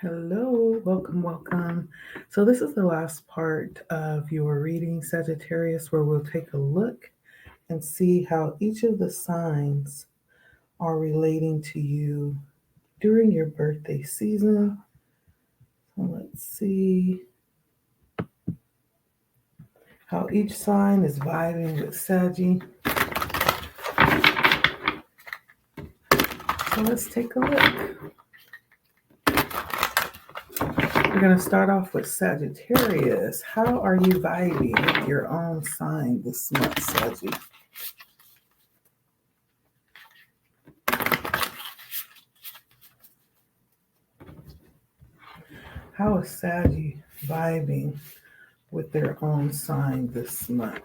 Hello, welcome, welcome. So, this is the last part of your reading, Sagittarius, where we'll take a look and see how each of the signs are relating to you during your birthday season. So, let's see how each sign is vibing with Saggy. So, let's take a look. We're going to start off with Sagittarius. How are you vibing with your own sign this month, Saggy? How is Saggy vibing with their own sign this month?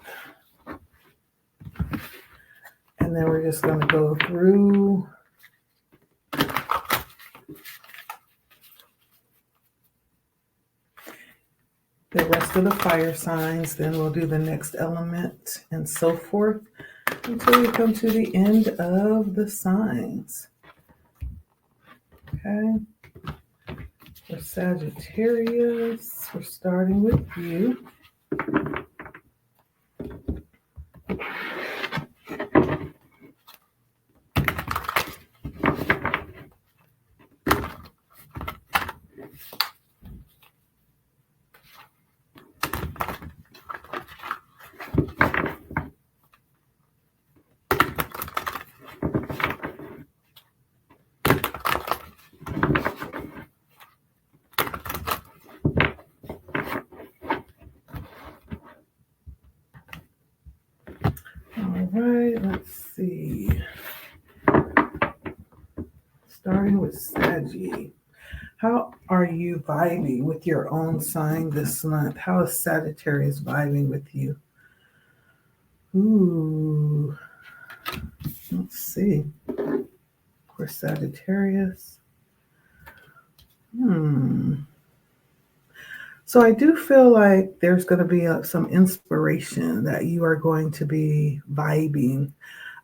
And then we're just going to go through the rest of the fire signs. Then we'll do the next element and so forth until we come to the end of the signs. Okay. For Sagittarius, we're starting with you. All right, let's see. Starting with Saggy. How are you vibing with your own sign this month? How is Sagittarius vibing with you? Ooh. Let's see. For Sagittarius. So I do feel like there's going to be some inspiration that you are going to be vibing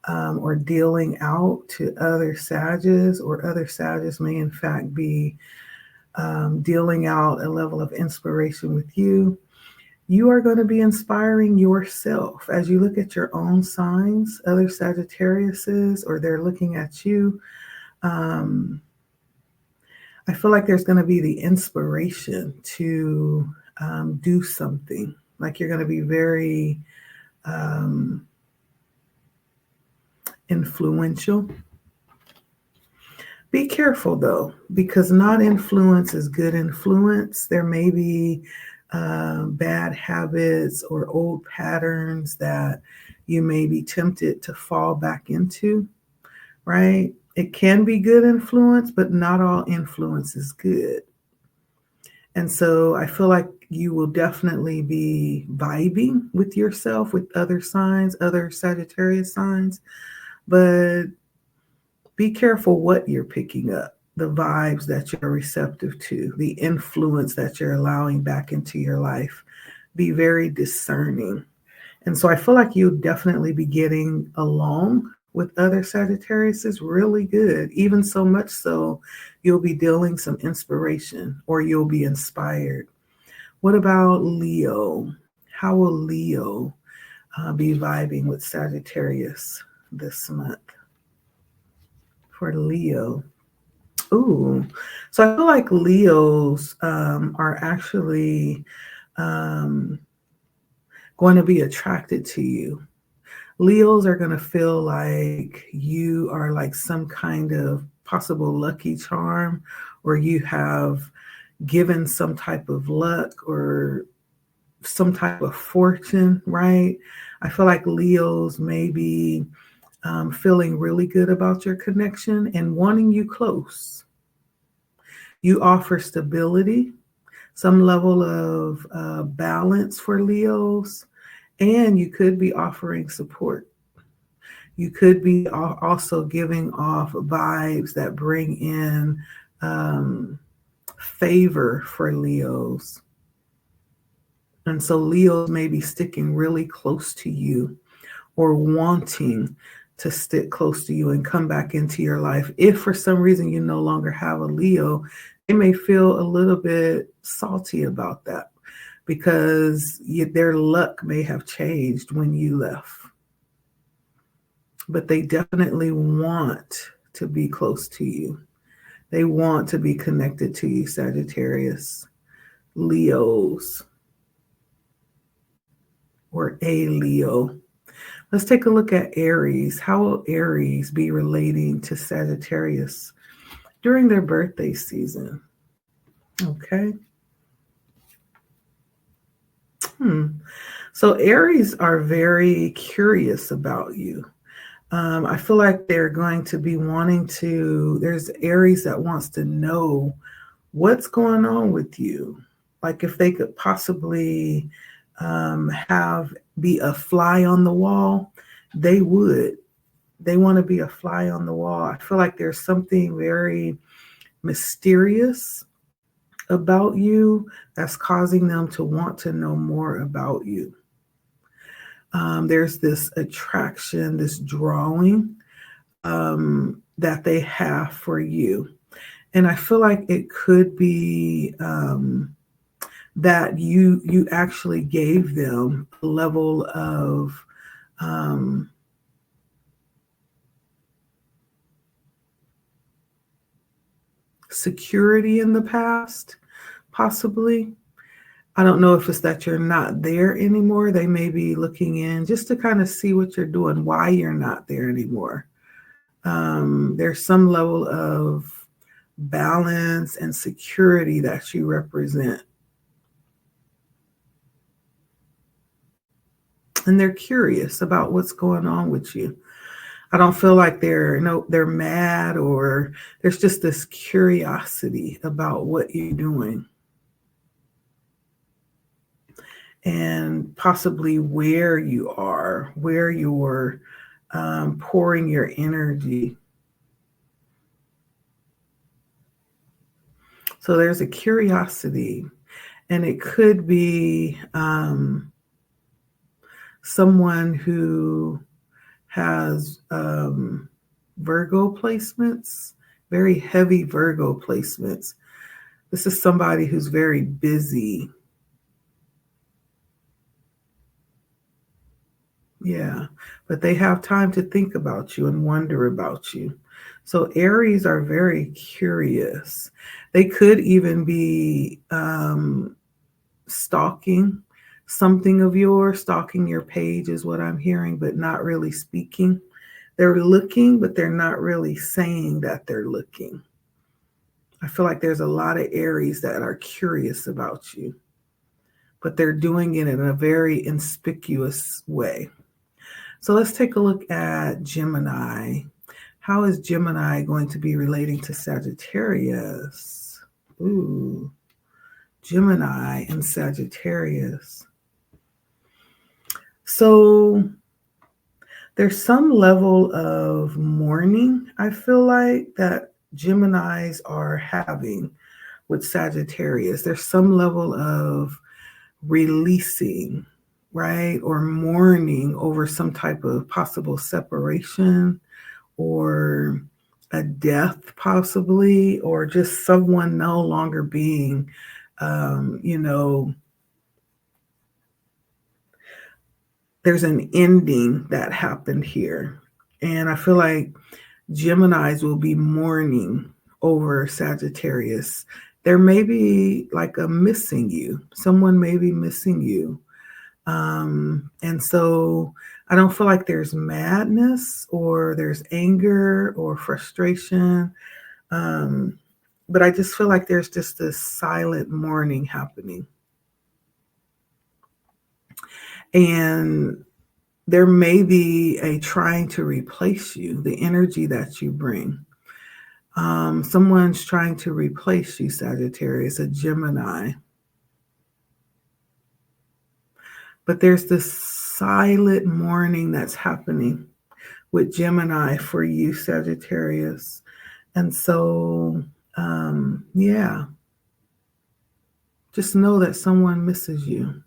or dealing out to other Sages, or other Sages may in fact be dealing out a level of inspiration with you. You are going to be inspiring yourself as you look at your own signs, other Sagittariuses, or they're looking at you. I feel like there's going to be the inspiration to do something. Like you're going to be very influential. Be careful though, because not influence is good influence. There may be bad habits or old patterns that you may be tempted to fall back into, right? It can be good influence, but not all influence is good. And so I feel like you will definitely be vibing with yourself, with other signs, other Sagittarius signs, but be careful what you're picking up, the vibes that you're receptive to, the influence that you're allowing back into your life. Be very discerning. And so I feel like you'll definitely be getting along with other Sagittarius is really good, even so much so you'll be dealing some inspiration or you'll be inspired. What about Leo? How will Leo be vibing with Sagittarius this month? For Leo. Ooh, so I feel like Leos are actually going to be attracted to you. Leos are going to feel like you are like some kind of possible lucky charm, or you have given some type of luck or some type of fortune, right? I feel like Leos may be feeling really good about your connection and wanting you close. You offer stability, some level of balance for Leos, and you could be offering support. You could be also giving off vibes that bring in favor for Leos. And so Leos may be sticking really close to you or wanting to stick close to you and come back into your life. If for some reason you no longer have a Leo, they may feel a little bit salty about that because their luck may have changed when you left. But they definitely want to be close to you. They want to be connected to you, Sagittarius, Leos, or a Leo. Let's take a look at Aries. How will Aries be relating to Sagittarius during their birthday season? Okay. So Aries are very curious about you. I feel like they're going to be wanting to, there's Aries that wants to know what's going on with you. Like if they could possibly be a fly on the wall, they would. They want to be a fly on the wall. I feel like there's something very mysterious about you that's causing them to want to know more about you. There's this attraction, this drawing that they have for you. And I feel like it could be that you actually gave them a level of security in the past, possibly. I don't know if it's that you're not there anymore. They may be looking in just to kind of see what you're doing, why you're not there anymore. There's some level of balance and security that you represent. And they're curious about what's going on with you. I don't feel like they're mad, or there's just this curiosity about what you're doing and possibly where you are, where you're pouring your energy. So there's a curiosity, and it could be someone who has Virgo placements, very heavy Virgo placements. This is somebody who's very busy. Yeah, but they have time to think about you and wonder about you. So Aries are very curious. They could even be stalking something of yours, stalking your page is what I'm hearing, but not really speaking. They're looking, but they're not really saying that they're looking. I feel like there's a lot of Aries that are curious about you, but they're doing it in a very inconspicuous way. So let's take a look at Gemini. How is Gemini going to be relating to Sagittarius? Ooh, Gemini and Sagittarius. So there's some level of mourning, I feel like, that Geminis are having with Sagittarius. There's some level of releasing, right? Or mourning over some type of possible separation or a death possibly, or just someone no longer being, there's an ending that happened here. And I feel like Geminis will be mourning over Sagittarius. There may be like a missing you. Someone may be missing you. And so I don't feel like there's madness or there's anger or frustration. But I just feel like there's just this silent mourning happening. And there may be a trying to replace you, the energy that you bring. Someone's trying to replace you, Sagittarius, a Gemini. But there's this silent mourning that's happening with Gemini for you, Sagittarius. And so, yeah, just know that someone misses you.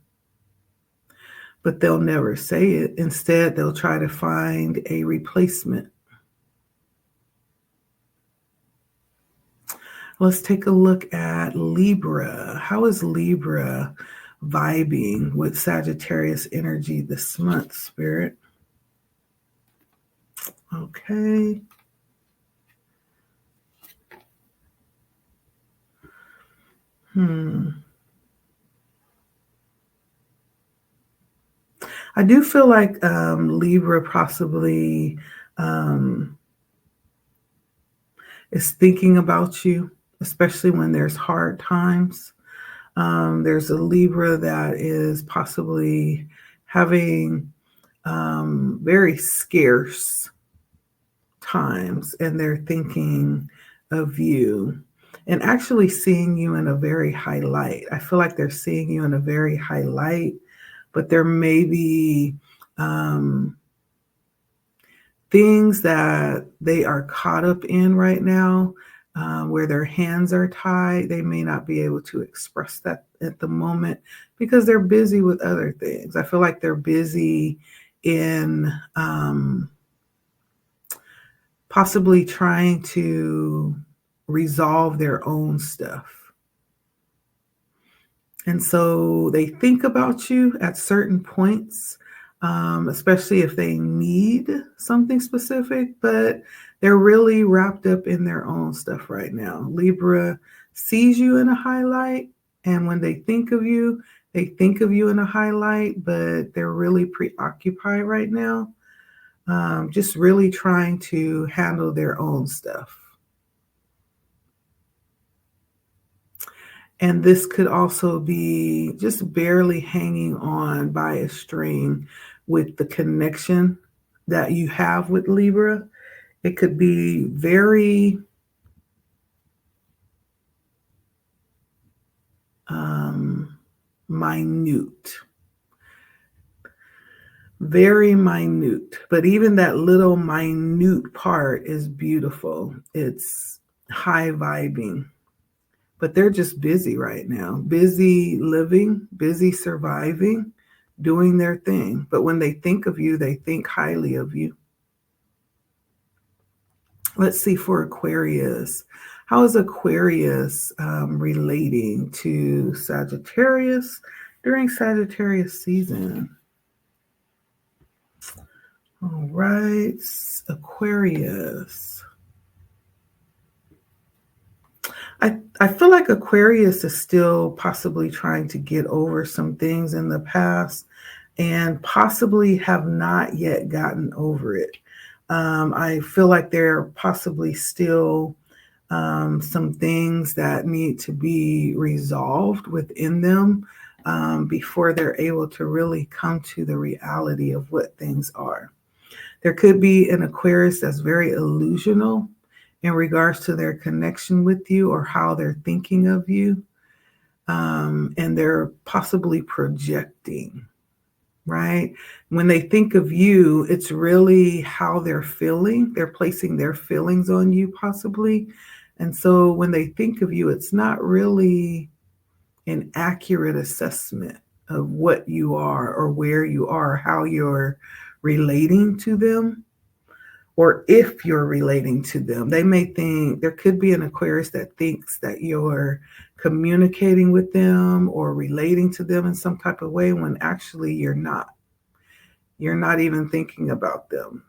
but they'll never say it. Instead, they'll try to find a replacement. Let's take a look at Libra. How is Libra vibing with Sagittarius energy this month, Spirit? Okay. I do feel like Libra possibly is thinking about you, especially when there's hard times. There's a Libra that is possibly having very scarce times, and they're thinking of you and actually seeing you in a very high light. I feel like they're seeing you in a very high light, but there may be things that they are caught up in right now, where their hands are tied. They may not be able to express that at the moment because they're busy with other things. I feel like they're busy in possibly trying to resolve their own stuff. And so they think about you at certain points, especially if they need something specific, but they're really wrapped up in their own stuff right now. Libra sees you in a highlight, and when they think of you in a highlight, but they're really preoccupied right now, just really trying to handle their own stuff. And this could also be just barely hanging on by a string with the connection that you have with Libra. It could be very minute. Very minute. But even that little minute part is beautiful. It's high vibing. But they're just busy right now, busy living, busy surviving, doing their thing. But when they think of you, they think highly of you. Let's see for Aquarius. How is Aquarius relating to Sagittarius during Sagittarius season? All right, Aquarius. I feel like Aquarius is still possibly trying to get over some things in the past and possibly have not yet gotten over it. I feel like there are possibly still some things that need to be resolved within them before they're able to really come to the reality of what things are. There could be an Aquarius that's very illusional in regards to their connection with you or how they're thinking of you. And they're possibly projecting, right? When they think of you, it's really how they're feeling. They're placing their feelings on you possibly. And so when they think of you, it's not really an accurate assessment of what you are or where you are, how you're relating to them, or if you're relating to them. They may think, there could be an Aquarius that thinks that you're communicating with them or relating to them in some type of way when actually you're not. You're not even thinking about them.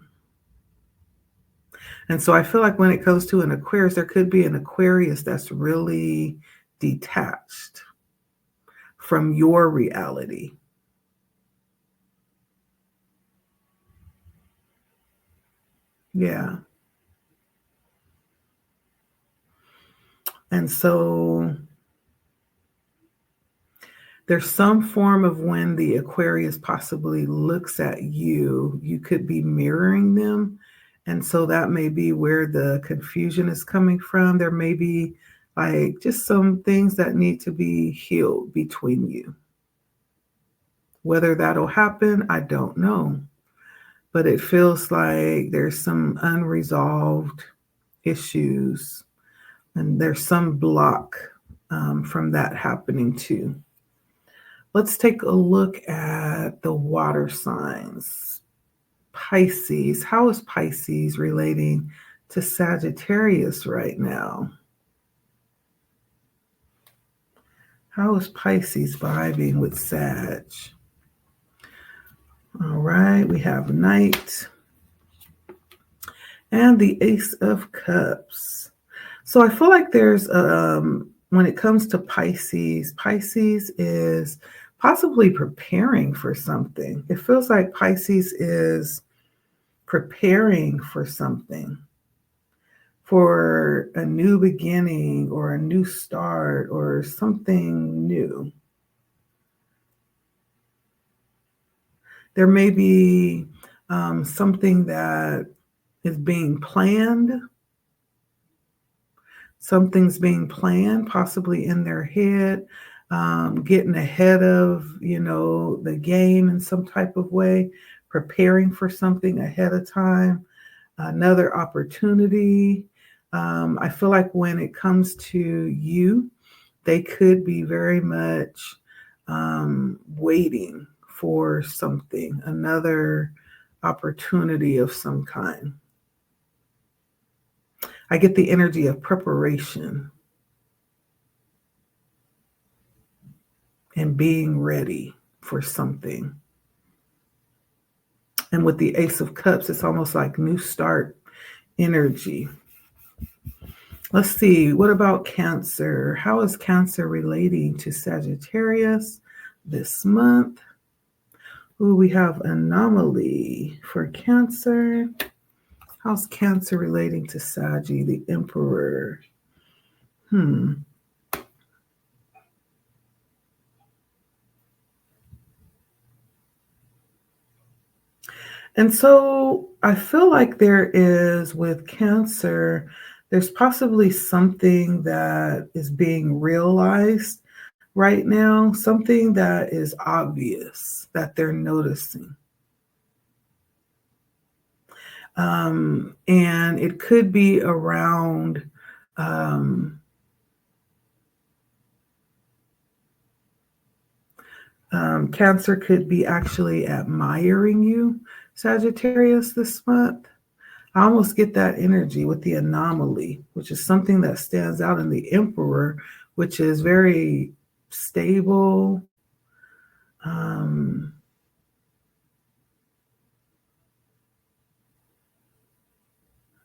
And so I feel like when it comes to an Aquarius, there could be an Aquarius that's really detached from your reality. Yeah. And so there's some form of when the Aquarius possibly looks at you, you could be mirroring them. And so that may be where the confusion is coming from. There may be like just some things that need to be healed between you. Whether that'll happen, I don't know. But it feels like there's some unresolved issues and there's some block from that happening too. Let's take a look at the water signs. Pisces. How is Pisces relating to Sagittarius right now? How is Pisces vibing with Sag? All right, we have Knight and the Ace of Cups. So I feel like there's, when it comes to Pisces, Pisces is possibly preparing for something. It feels like Pisces is preparing for something, for a new beginning or a new start or something new. There may be something that is being planned. Something's being planned, possibly in their head, getting ahead of, the game in some type of way, preparing for something ahead of time, another opportunity. I feel like when it comes to you, they could be very much waiting for something, another opportunity of some kind. I get the energy of preparation and being ready for something. And with the Ace of Cups, it's almost like new start energy. Let's see, what about Cancer? How is Cancer relating to Sagittarius this month? Ooh, we have Anomaly for Cancer. How's Cancer relating to Saggy, the Emperor? And so I feel like there is, with Cancer, there's possibly something that is being realized right now, something that is obvious that they're noticing. And it could be around Cancer could be actually admiring you, Sagittarius, this month. I almost get that energy with the Anomaly, which is something that stands out in the Emperor, which is very stable.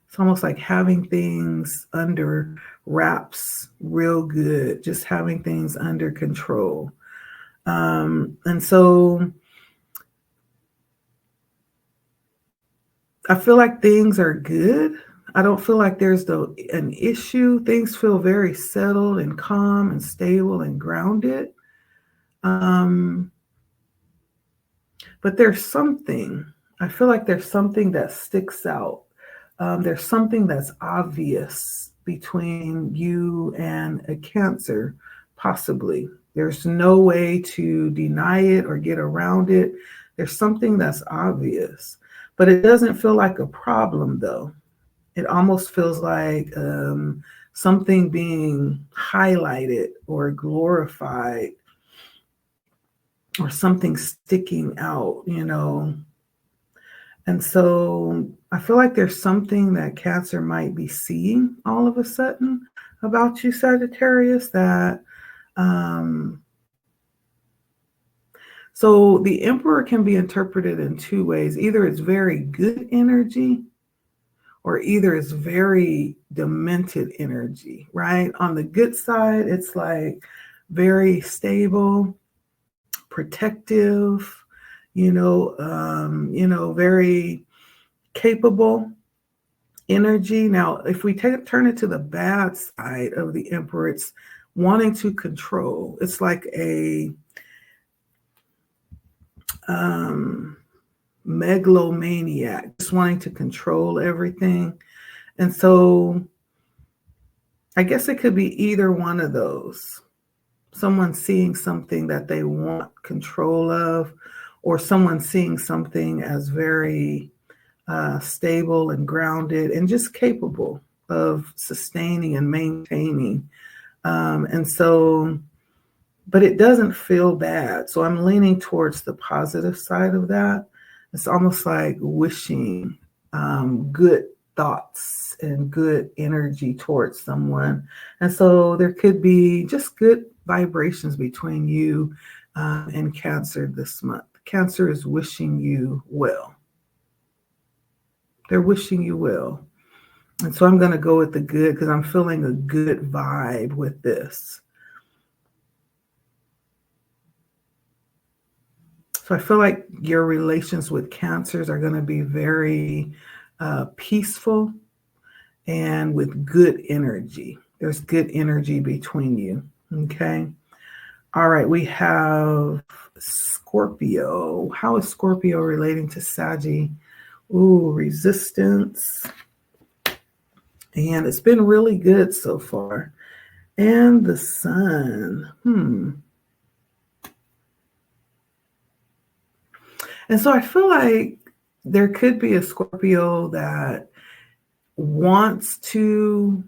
It's almost like having things under wraps real good, just having things under control. And so I feel like things are good. I don't feel like there's an issue. Things feel very settled and calm and stable and grounded. But there's something, I feel like there's something that sticks out. There's something that's obvious between you and a Cancer, possibly. There's no way to deny it or get around it. There's something that's obvious, but it doesn't feel like a problem, though. It almost feels like something being highlighted or glorified or something sticking out, And so I feel like there's something that Cancer might be seeing all of a sudden about you, Sagittarius, that so the Emperor can be interpreted in two ways. Either it's very good energy or either it's very demented energy, right? On the good side, it's like very stable, protective, very capable energy. Now, if we turn it to the bad side of the Emperor, it's wanting to control. It's like a megalomaniac, just wanting to control everything. And so I guess it could be either one of those. Someone seeing something that they want control of, or someone seeing something as very stable and grounded and just capable of sustaining and maintaining. And so but it doesn't feel bad. So I'm leaning towards the positive side of that. It's almost like wishing good thoughts and good energy towards someone. And so there could be just good vibrations between you and Cancer this month. Cancer is wishing you well. They're wishing you well. And so I'm going to go with the good because I'm feeling a good vibe with this. So I feel like your relations with Cancers are going to be very peaceful and with good energy. There's good energy between you. Okay. All right. We have Scorpio. How is Scorpio relating to Saggy? Ooh, resistance. And it's been really good so far. And the Sun. And so I feel like there could be a Scorpio that wants to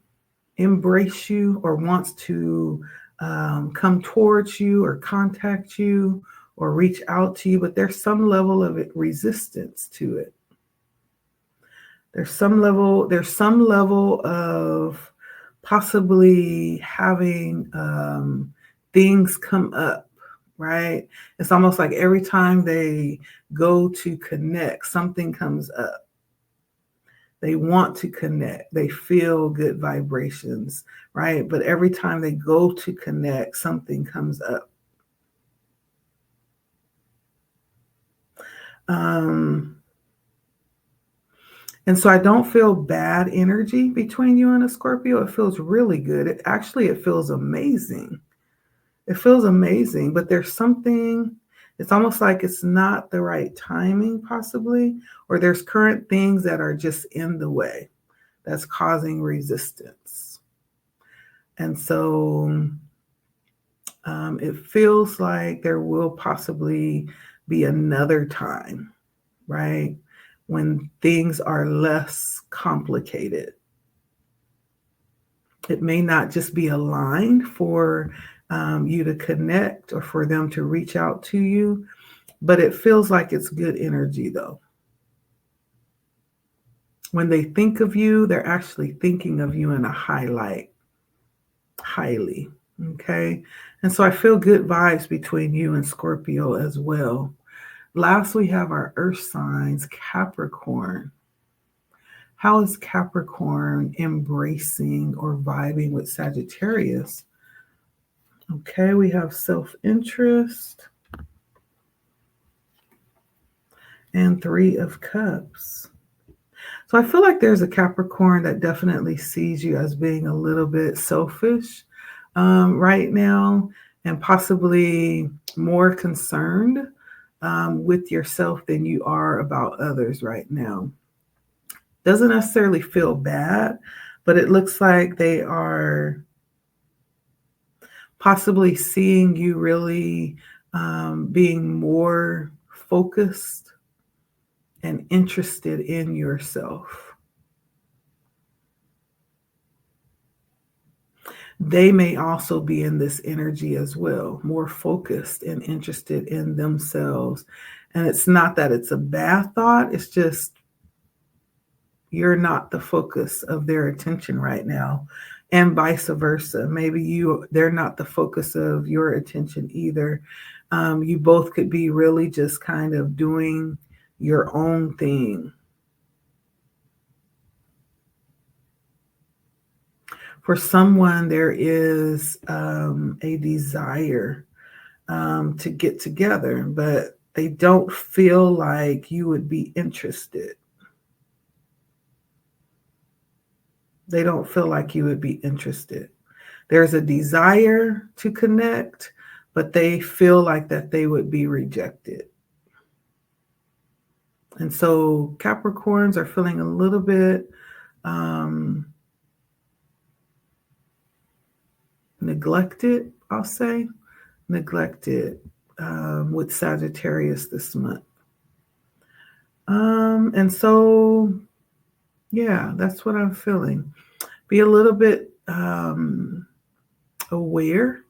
embrace you or wants to come towards you or contact you or reach out to you, but there's some level of resistance to it. There's some level of possibly having things come up, right? It's almost like every time they go to connect, something comes up. They want to connect. They feel good vibrations, right? But every time they go to connect, something comes up. And so I don't feel bad energy between you and a Scorpio. It feels really good. It feels amazing. It feels amazing, but there's something, it's almost like it's not the right timing possibly, or there's current things that are just in the way that's causing resistance. And so it feels like there will possibly be another time, right? When things are less complicated. It may not just be aligned for you to connect or for them to reach out to you, but it feels like it's good energy though. When they think of you, they're actually thinking of you in a highly. Okay. And so I feel good vibes between you and Scorpio as well. Last, we have our earth signs, Capricorn. How is Capricorn embracing or vibing with Sagittarius? Okay, we have self-interest and 3 of Cups. So I feel like there's a Capricorn that definitely sees you as being a little bit selfish right now and possibly more concerned with yourself than you are about others right now. Doesn't necessarily feel bad, but it looks like they are possibly seeing you really being more focused and interested in yourself. They may also be in this energy as well, more focused and interested in themselves. And it's not that it's a bad thought, it's just you're not the focus of their attention right now, and vice versa. Maybe they're not the focus of your attention either. You both could be really just kind of doing your own thing. For someone, there is a desire to get together, but they don't feel like you would be interested. They don't feel like you would be interested. There's a desire to connect, but they feel like that they would be rejected. And so Capricorns are feeling a little bit neglected, I'll say. Neglected with Sagittarius this month. And so, yeah, that's what I'm feeling. Be a little bit aware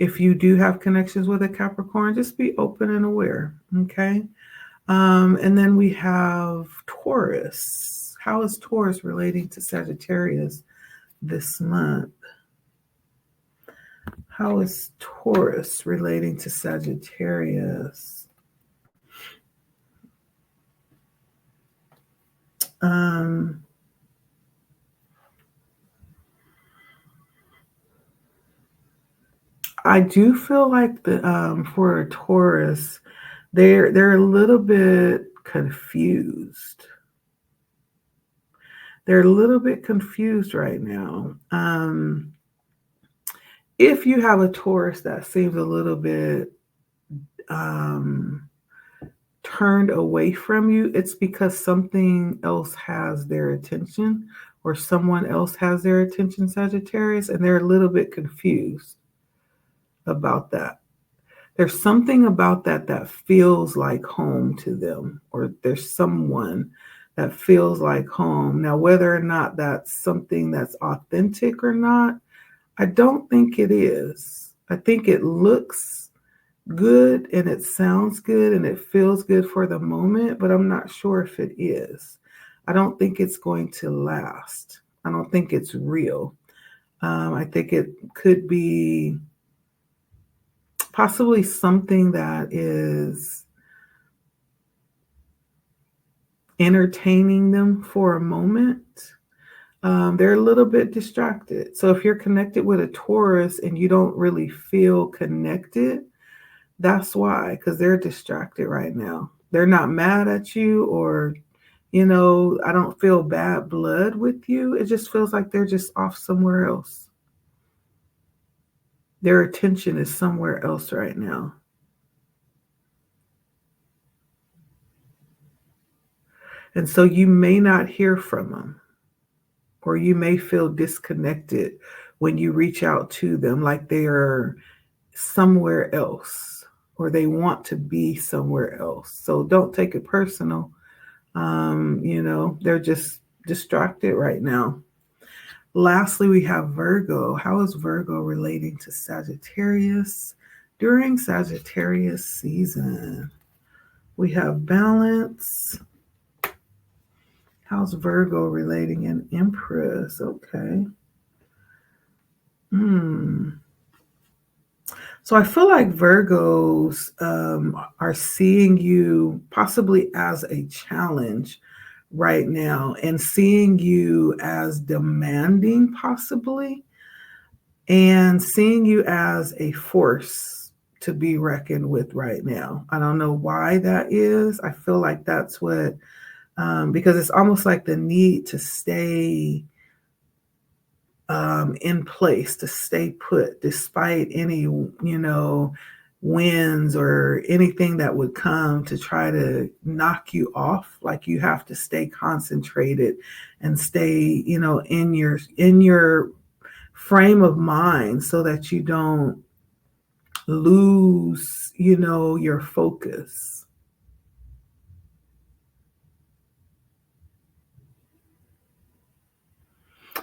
If you do have connections with a Capricorn, just be open and aware. Okay. And then we have Taurus. How is Taurus relating to Sagittarius this month? How is Taurus relating to Sagittarius? I do feel like for a Taurus, they're a little bit confused. They're a little bit confused right now. If you have a Taurus that seems a little bit turned away from you, it's because something else has their attention or someone else has their attention, Sagittarius, and they're a little bit confused about that. There's something about that feels like home to them, or there's someone that feels like home. Now, whether or not that's something that's authentic or not, I don't think it is. I think it looks good and it sounds good and it feels good for the moment, but I'm not sure if it is. I don't think it's going to last. I don't think it's real. I think it could be possibly something that is entertaining them for a moment. They're a little bit distracted. So if you're connected with a Taurus and you don't really feel connected, that's why, because they're distracted right now. They're not mad at you or, I don't feel bad blood with you. It just feels like they're just off somewhere else. Their attention is somewhere else right now. And so you may not hear from them, or you may feel disconnected when you reach out to them, like they are somewhere else or they want to be somewhere else. So don't take it personal. They're just distracted right now. Lastly, we have Virgo. How is Virgo relating to Sagittarius during Sagittarius season? We have balance. How's Virgo relating in Empress? Okay. So I feel like Virgos are seeing you possibly as a challenge right now and seeing you as demanding possibly and seeing you as a force to be reckoned with right now. I don't know why that is. I feel like that's what, because it's almost like the need to stay in place, to stay put despite any, winds or anything that would come to try to knock you off. Like you have to stay concentrated and stay, in your frame of mind so that you don't lose, your focus.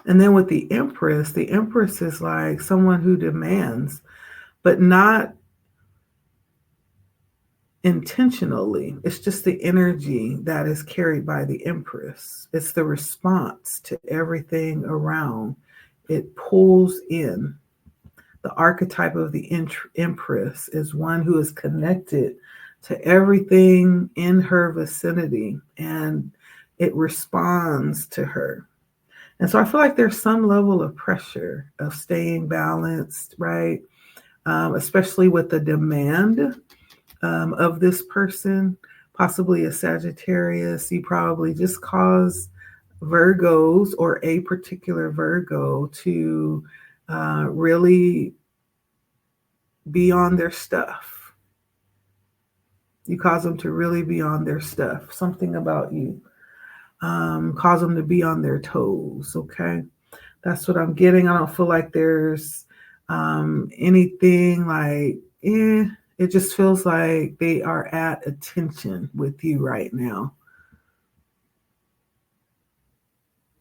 And then with the Empress is like someone who demands, but not intentionally. It's just the energy that is carried by the Empress. It's the response to everything around. It pulls in. The archetype of the Empress is one who is connected to everything in her vicinity, and it responds to her. And so I feel like there's some level of pressure of staying balanced, right? Especially with the demand of this person, possibly a Sagittarius. You probably just cause Virgos or a particular Virgo to really be on their stuff. You cause them to really be on their stuff. Something about you cause them to be on their toes. Okay. That's what I'm getting. I don't feel like there's anything like, it just feels like they are at attention with you right now.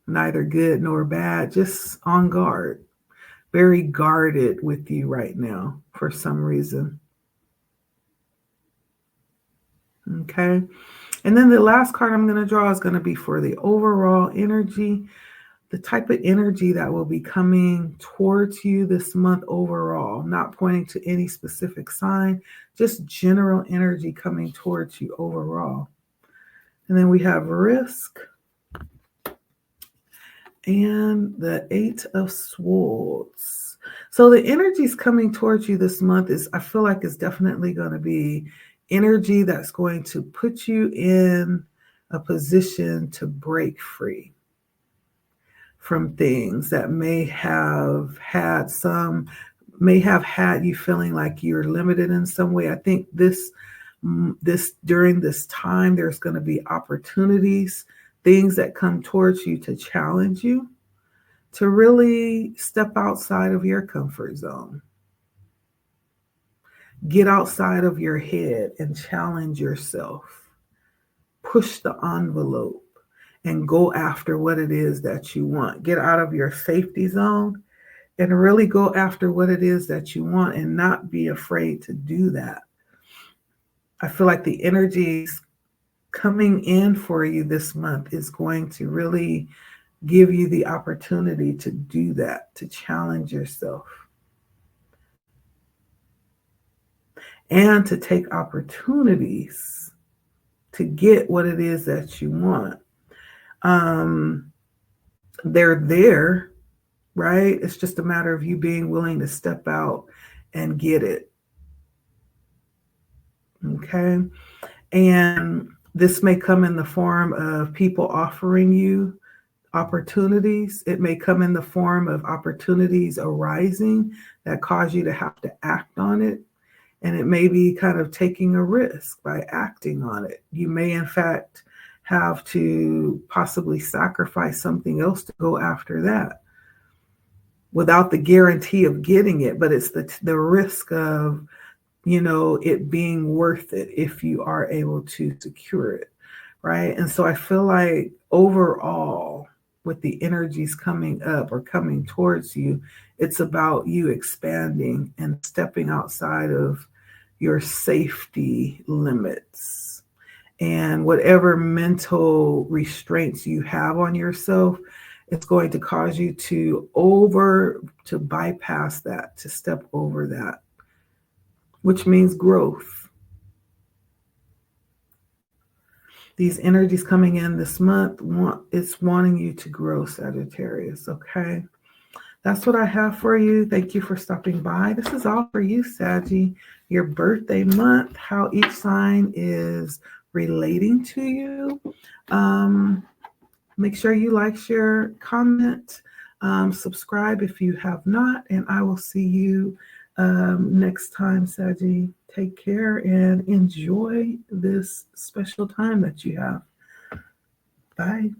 Neither good nor bad, just on guard. Very guarded with you right now. for some reason. Okay. And then the last card I'm going to draw is going to be for the overall energy, the type of energy that will be coming towards you this month overall, not pointing to any specific sign, just general energy coming towards you overall. And then we have risk and the 8 of Swords. So the energies coming towards you this month is, I feel like it's definitely going to be energy that's going to put you in a position to break free from things that may have had you feeling like you're limited in some way. I think this during this time, there's going to be opportunities, things that come towards you to challenge you, to really step outside of your comfort zone. Get outside of your head and challenge yourself. Push the envelope and go after what it is that you want. Get out of your safety zone and really go after what it is that you want and not be afraid to do that. I feel like the energies coming in for you this month is going to really give you the opportunity to do that, to challenge yourself and to take opportunities to get what it is that you want. They're there, right? It's just a matter of you being willing to step out and get it. Okay. And this may come in the form of people offering you opportunities. It may come in the form of opportunities arising that cause you to have to act on it. And it may be kind of taking a risk by acting on it. You may, in fact, have to possibly sacrifice something else to go after that without the guarantee of getting it. But it's the risk of, it being worth it if you are able to secure it, right? And so I feel like overall, with the energies coming up or coming towards you, it's about you expanding and stepping outside of your safety limits. And whatever mental restraints you have on yourself, it's going to cause you to bypass that, to step over that, which means growth. These energies coming in this month, it's wanting you to grow, Sagittarius, okay? That's what I have for you. Thank you for stopping by. This is all for you, Saggy. Your birthday month, how each sign is relating to you. Make sure you like, share, comment, subscribe if you have not, and I will see you next time, Saggy. Take care and enjoy this special time that you have. Bye.